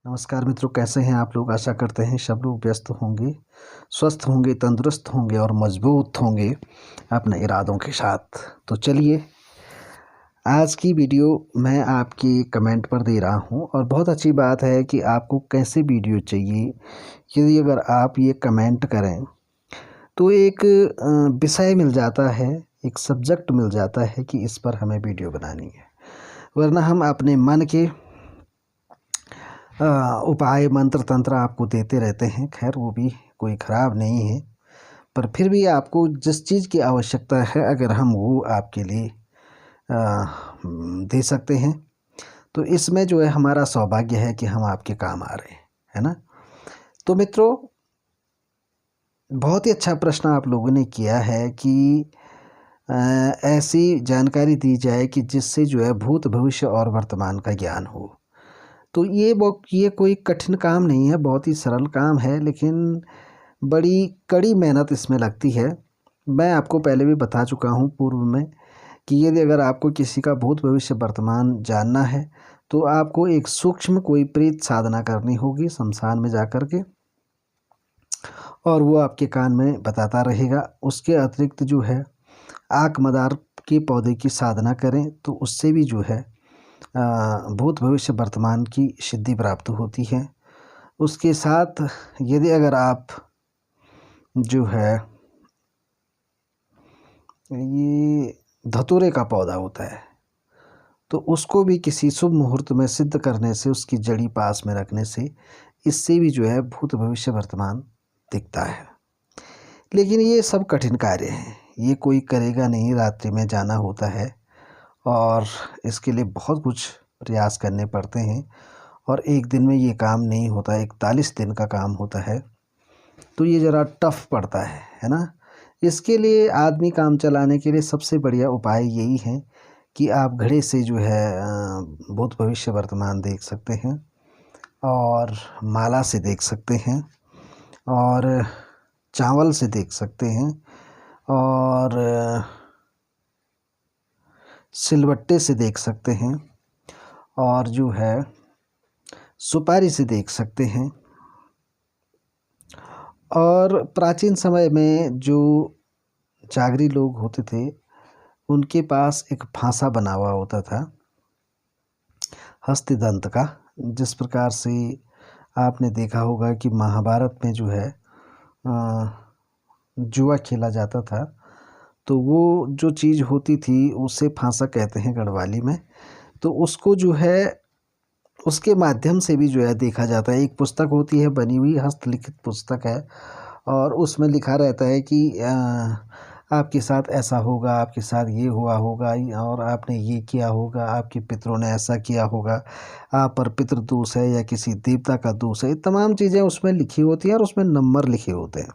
नमस्कार मित्रों, कैसे हैं आप लोग। आशा करते हैं सब लोग व्यस्त होंगे, स्वस्थ होंगे, तंदुरुस्त होंगे और मजबूत होंगे अपने इरादों के साथ। तो चलिए, आज की वीडियो मैं आपके कमेंट पर दे रहा हूं और बहुत अच्छी बात है कि आपको कैसे वीडियो चाहिए। यदि अगर आप ये कमेंट करें तो एक विषय मिल जाता है, एक सब्जेक्ट मिल जाता है कि इस पर हमें वीडियो बनानी है। वरना हम अपने मन के उपाय मंत्र तंत्र आपको देते रहते हैं। खैर, वो भी कोई ख़राब नहीं है, पर फिर भी आपको जिस चीज़ की आवश्यकता है अगर हम वो आपके लिए दे सकते हैं तो इसमें जो है हमारा सौभाग्य है कि हम आपके काम आ रहे हैं, है ना। तो मित्रों, बहुत ही अच्छा प्रश्न आप लोगों ने किया है कि ऐसी जानकारी दी जाए कि जिससे जो है भूत भविष्य और वर्तमान का ज्ञान हो। तो ये कोई कठिन काम नहीं है, बहुत ही सरल काम है, लेकिन बड़ी कड़ी मेहनत इसमें लगती है। मैं आपको पहले भी बता चुका हूँ पूर्व में कि यदि अगर आपको किसी का भूत भविष्य वर्तमान जानना है तो आपको एक सूक्ष्म कोई प्रेत साधना करनी होगी शमशान में जा कर के, और वो आपके कान में बताता रहेगा। उसके अतिरिक्त जो है आक मदार के पौधे की साधना करें तो उससे भी जो है भूत भविष्य वर्तमान की सिद्धि प्राप्त होती है। उसके साथ यदि अगर आप जो है ये धतूरे का पौधा होता है तो उसको भी किसी शुभ मुहूर्त में सिद्ध करने से, उसकी जड़ी पास में रखने से, इससे भी जो है भूत भविष्य वर्तमान दिखता है। लेकिन ये सब कठिन कार्य हैं, ये कोई करेगा नहीं। रात्रि में जाना होता है और इसके लिए बहुत कुछ प्रयास करने पड़ते हैं और एक दिन में ये काम नहीं होता, 41 दिन का काम होता है। तो ये ज़रा टफ पड़ता है ना। इसके लिए आदमी काम चलाने के लिए सबसे बढ़िया उपाय यही है कि आप घड़े से जो है भूत भविष्य वर्तमान देख सकते हैं, और माला से देख सकते हैं, और चावल से देख सकते हैं, और सिलबट्टे से देख सकते हैं, और जो है सुपारी से देख सकते हैं। और प्राचीन समय में जो जागरी लोग होते थे उनके पास एक फांसा बना हुआ होता था हस्तिदंत का। जिस प्रकार से आपने देखा होगा कि महाभारत में जो है जुआ खेला जाता था, तो वो जो चीज़ होती थी उसे फांसा कहते हैं गढ़वाली में। तो उसको जो है उसके माध्यम से भी जो है देखा जाता है। एक पुस्तक होती है बनी हुई, हस्तलिखित पुस्तक है, और उसमें लिखा रहता है कि आपके साथ ऐसा होगा, आपके साथ ये हुआ होगा, और आपने ये किया होगा, आपके पितरों ने ऐसा किया होगा, आप पर पितृदोष है या किसी देवता का दोष है। ये तमाम चीज़ें उसमें लिखी होती हैं और उसमें नंबर लिखे होते हैं।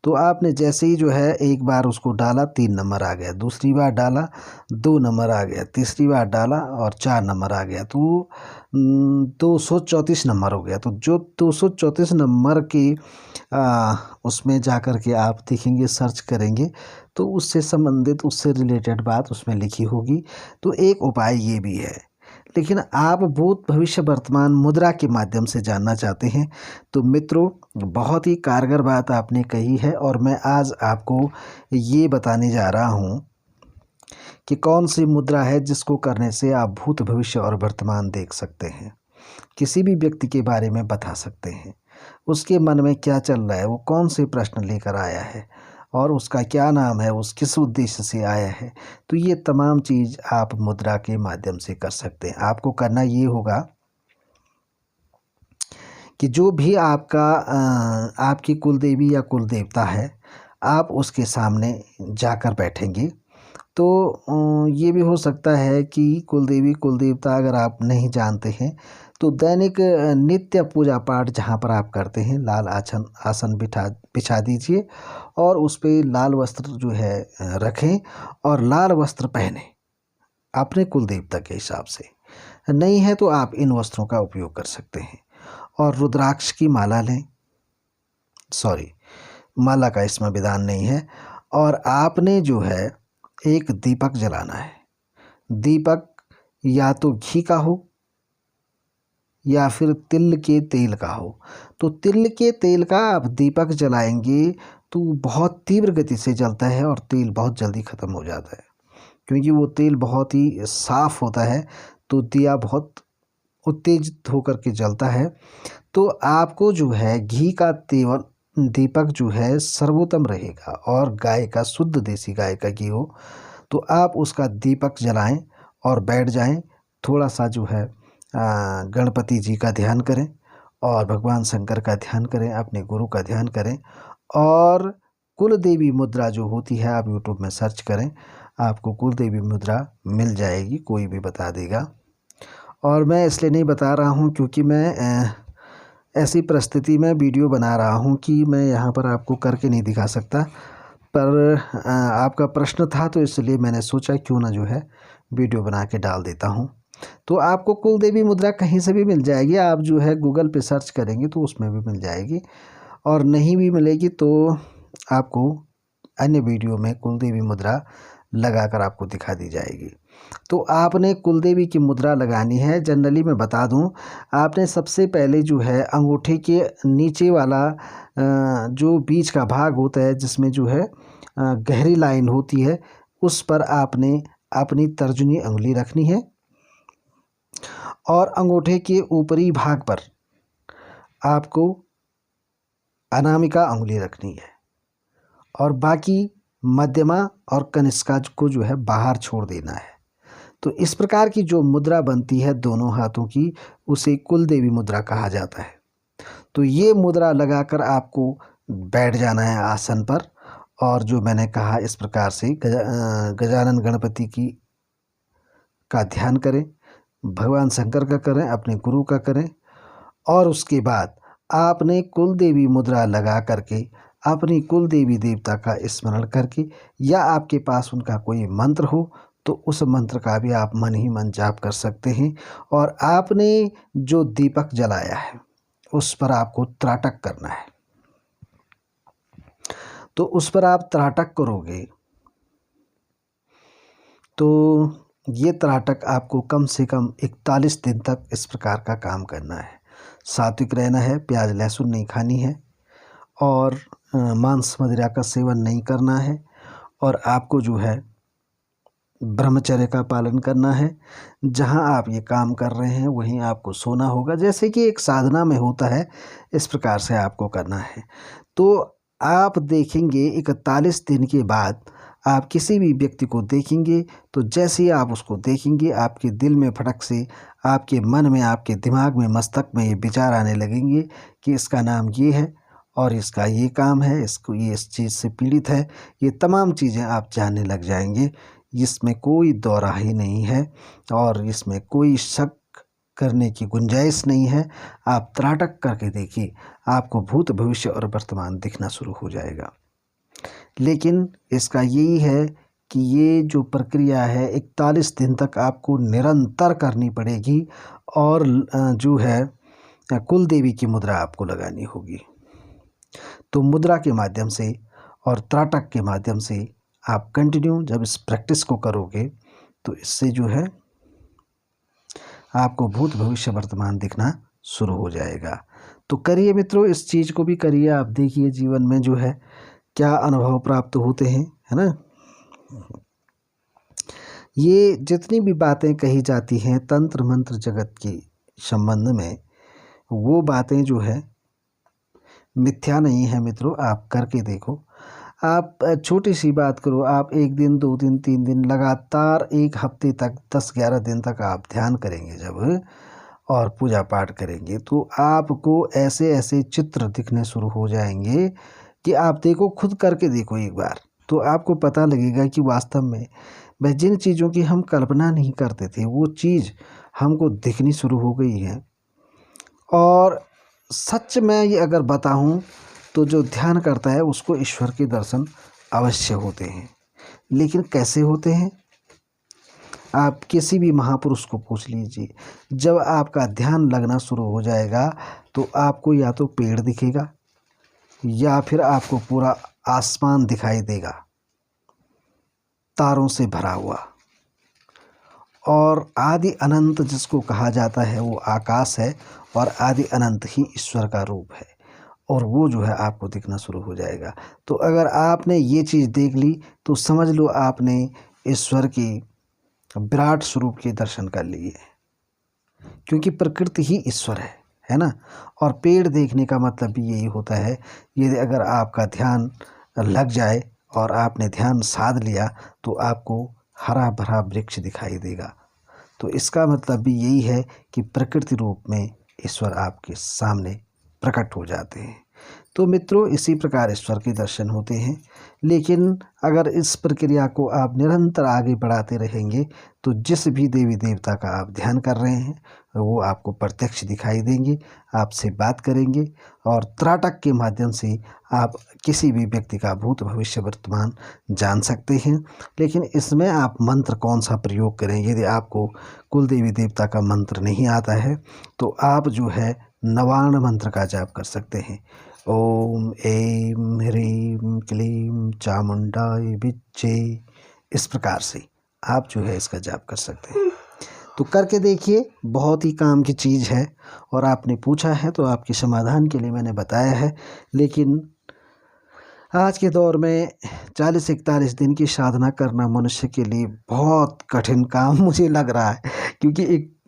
तो आपने जैसे ही जो है एक बार उसको डाला 3 नंबर आ गया, दूसरी बार डाला 2 नंबर आ गया, तीसरी बार डाला और 4 नंबर आ गया, तो 234 नंबर हो गया। तो जो 234 नंबर की उसमें जा कर के आप देखेंगे, सर्च करेंगे तो उससे संबंधित, उससे रिलेटेड बात उसमें लिखी होगी। तो एक उपाय ये भी है। लेकिन आप भूत भविष्य वर्तमान मुद्रा के माध्यम से जानना चाहते हैं तो मित्रों, बहुत ही कारगर बात आपने कही है, और मैं आज आपको ये बताने जा रहा हूँ कि कौन सी मुद्रा है जिसको करने से आप भूत भविष्य और वर्तमान देख सकते हैं, किसी भी व्यक्ति के बारे में बता सकते हैं, उसके मन में क्या चल रहा है, वो कौन से प्रश्न लेकर आया है, और उसका क्या नाम है, उस किस उद्देश्य से आया है। तो ये तमाम चीज़ आप मुद्रा के माध्यम से कर सकते हैं। आपको करना ये होगा कि जो भी आपका आपकी कुल देवी या कुल देवता है, आप उसके सामने जाकर बैठेंगे। तो ये भी हो सकता है कि कुल देवी कुल देवता अगर आप नहीं जानते हैं तो दैनिक नित्य पूजा पाठ जहाँ पर आप करते हैं, लाल आसन बिछा दीजिए और उस पे लाल वस्त्र जो है रखें, और लाल वस्त्र पहने अपने कुल देवता के हिसाब से। नहीं है तो आप इन वस्त्रों का उपयोग कर सकते हैं, और रुद्राक्ष की माला लें। सॉरी, माला का इसमें विधान नहीं है। और आपने जो है एक दीपक जलाना है। दीपक या तो घी का हो या फिर तिल के तेल का हो। तो तिल के तेल का आप दीपक जलाएंगे तो बहुत तीव्र गति से जलता है और तेल बहुत जल्दी ख़त्म हो जाता है, क्योंकि वो तेल बहुत ही साफ़ होता है, तो दिया बहुत उत्तेजित होकर के जलता है। तो आपको जो है घी का तेल दीपक जो है सर्वोत्तम रहेगा, और गाय का शुद्ध देसी गाय का घी हो तो आप उसका दीपक जलाएं और बैठ जाएं। थोड़ा सा जो है गणपति जी का ध्यान करें और भगवान शंकर का ध्यान करें, अपने गुरु का ध्यान करें, और कुल देवी मुद्रा जो होती है आप यूट्यूब में सर्च करें, आपको कुल देवी मुद्रा मिल जाएगी, कोई भी बता देगा। और मैं इसलिए नहीं बता रहा हूँ क्योंकि मैं ऐसी परिस्थिति में वीडियो बना रहा हूँ कि मैं यहाँ पर आपको करके नहीं दिखा सकता, पर आपका प्रश्न था तो इसलिए मैंने सोचा क्यों ना जो है वीडियो बना के डाल देता हूँ। तो आपको कुल देवी मुद्रा कहीं से भी मिल जाएगी, आप जो है गूगल पे सर्च करेंगे तो उसमें भी मिल जाएगी, और नहीं भी मिलेगी तो आपको अन्य वीडियो में कुल देवी मुद्रा लगाकर आपको दिखा दी जाएगी। तो आपने कुल देवी की मुद्रा लगानी है। जनरली मैं बता दूं, आपने सबसे पहले जो है अंगूठे के नीचे वाला जो बीच का भाग होता है जिसमें जो है गहरी लाइन होती है, उस पर आपने अपनी तर्जनी उंगली रखनी है, और अंगूठे के ऊपरी भाग पर आपको अनामिका उंगली रखनी है, और बाकी मध्यमा और कनिष्का को जो है बाहर छोड़ देना है। तो इस प्रकार की जो मुद्रा बनती है दोनों हाथों की, उसे कुल देवी मुद्रा कहा जाता है। तो ये मुद्रा लगाकर आपको बैठ जाना है आसन पर, और जो मैंने कहा इस प्रकार से गजानन गणपति की का ध्यान करें, भगवान शंकर का करें, अपने गुरु का करें, और उसके बाद आपने कुल देवी मुद्रा लगा करके अपनी कुल देवी देवता का स्मरण करके, या आपके पास उनका कोई मंत्र हो तो उस मंत्र का भी आप मन ही मन जाप कर सकते हैं। और आपने जो दीपक जलाया है उस पर आपको त्राटक करना है। तो उस पर आप त्राटक करोगे तो ये त्राटक आपको कम से कम 41 दिन तक इस प्रकार का काम करना है। सात्विक रहना है, प्याज लहसुन नहीं खानी है, और मांस मदिरा का सेवन नहीं करना है, और आपको जो है ब्रह्मचर्य का पालन करना है। जहाँ आप ये काम कर रहे हैं वहीं आपको सोना होगा, जैसे कि एक साधना में होता है, इस प्रकार से आपको करना है। तो आप देखेंगे 41 दिन के बाद आप किसी भी व्यक्ति को देखेंगे तो जैसे ही आप उसको देखेंगे आपके दिल में फटक से, आपके मन में, आपके दिमाग में, मस्तक में ये विचार आने लगेंगे कि इसका नाम ये है और इसका ये काम है, इसको ये इस चीज़ से पीड़ित है। ये तमाम चीज़ें आप जानने लग जाएंगे। इसमें कोई दोराही नहीं है और इसमें कोई शक करने की गुंजाइश नहीं है। आप त्राटक करके देखिए, आपको भूत भविष्य और वर्तमान दिखना शुरू हो जाएगा। लेकिन इसका यही है कि ये जो प्रक्रिया है 41 दिन तक आपको निरंतर करनी पड़ेगी, और जो है कुल देवी की मुद्रा आपको लगानी होगी। तो मुद्रा के माध्यम से और त्राटक के माध्यम से आप कंटिन्यू जब इस प्रैक्टिस को करोगे तो इससे जो है आपको भूत भविष्य वर्तमान दिखना शुरू हो जाएगा। तो करिए मित्रों, इस चीज़ को भी करिए, आप देखिए जीवन में जो है क्या अनुभव प्राप्त होते हैं, है ना। ये जितनी भी बातें कही जाती हैं तंत्र मंत्र जगत के संबंध में, वो बातें जो है मिथ्या नहीं है मित्रों। आप करके देखो। आप छोटी सी बात करो, आप 1 दिन 2 दिन 3 दिन लगातार 1 हफ्ते तक 10-11 दिन तक आप ध्यान करेंगे जब, और पूजा पाठ करेंगे, तो आपको ऐसे ऐसे चित्र दिखने शुरू हो जाएंगे कि आप देखो, खुद करके देखो एक बार, तो आपको पता लगेगा कि वास्तव में वह जिन चीज़ों की हम कल्पना नहीं करते थे वो चीज़ हमको दिखनी शुरू हो गई है। और सच में ये अगर बताऊं तो जो ध्यान करता है उसको ईश्वर के दर्शन अवश्य होते हैं। लेकिन कैसे होते हैं, आप किसी भी महापुरुष को पूछ लीजिए। जब आपका ध्यान लगना शुरू हो जाएगा तो आपको या तो पेड़ दिखेगा या फिर आपको पूरा आसमान दिखाई देगा तारों से भरा हुआ, और आदि अनंत जिसको कहा जाता है वो आकाश है, और आदि अनंत ही ईश्वर का रूप है, और वो जो है आपको दिखना शुरू हो जाएगा। तो अगर आपने ये चीज़ देख ली तो समझ लो आपने ईश्वर की विराट स्वरूप के दर्शन कर लिए, क्योंकि प्रकृति ही ईश्वर है ना। और पेड़ देखने का मतलब भी यही होता है, यदि अगर आपका ध्यान लग जाए और आपने ध्यान साध लिया तो आपको हरा भरा वृक्ष दिखाई देगा। तो इसका मतलब भी यही है कि प्रकृति रूप में ईश्वर आपके सामने प्रकट हो जाते हैं। तो मित्रों, इसी प्रकार ईश्वर के दर्शन होते हैं। लेकिन अगर इस प्रक्रिया को आप निरंतर आगे बढ़ाते रहेंगे तो जिस भी देवी देवता का आप ध्यान कर रहे हैं वो आपको प्रत्यक्ष दिखाई देंगे, आपसे बात करेंगे, और त्राटक के माध्यम से आप किसी भी व्यक्ति का भूत भविष्य वर्तमान जान सकते हैं। लेकिन इसमें आप मंत्र कौन सा प्रयोग करें, यदि आपको कुल देवी देवता का मंत्र नहीं आता है तो आप जो है नवार्ण मंत्र का जाप कर सकते हैं। ओम ऐं ह्रीं क्लीं चामुंडाय विच्चे, इस प्रकार से आप जो है इसका जाप कर सकते हैं। तो करके देखिए, बहुत ही काम की चीज़ है। और आपने पूछा है तो आपके समाधान के लिए मैंने बताया है। लेकिन आज के दौर में 40-41 दिन की साधना करना मनुष्य के लिए बहुत कठिन काम मुझे लग रहा है, क्योंकि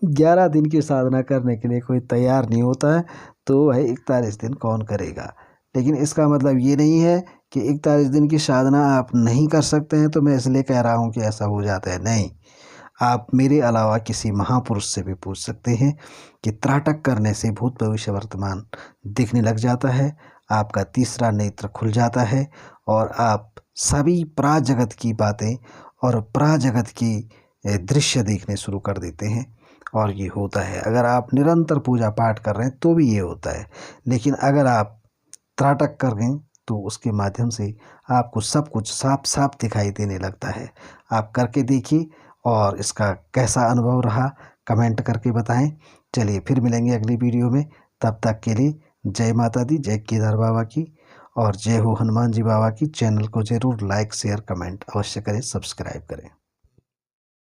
11 दिन की साधना करने के लिए कोई तैयार नहीं होता है। तो भाई 41 दिन कौन करेगा। लेकिन इसका मतलब ये नहीं है कि 41 दिन की साधना आप नहीं कर सकते हैं, तो मैं इसलिए कह रहा हूँ कि ऐसा हो जाता है, नहीं। आप मेरे अलावा किसी महापुरुष से भी पूछ सकते हैं कि त्राटक करने से भूत भविष्य वर्तमान दिखने लग जाता है, आपका तीसरा नेत्र खुल जाता है, और आप सभी पराजगत की बातें और पराजगत की दृश्य देखने शुरू कर देते हैं। और ये होता है, अगर आप निरंतर पूजा पाठ कर रहे हैं तो भी ये होता है। लेकिन अगर आप त्राटक कर गए तो उसके माध्यम से आपको सब कुछ साफ साफ दिखाई देने लगता है। आप करके देखिए, और इसका कैसा अनुभव रहा कमेंट करके बताएं। चलिए फिर मिलेंगे अगली वीडियो में, तब तक के लिए जय माता दी, जय केदार बाबा की, और जय हो हनुमान जी बाबा की। चैनल को ज़रूर लाइक शेयर कमेंट अवश्य करें, सब्सक्राइब करें।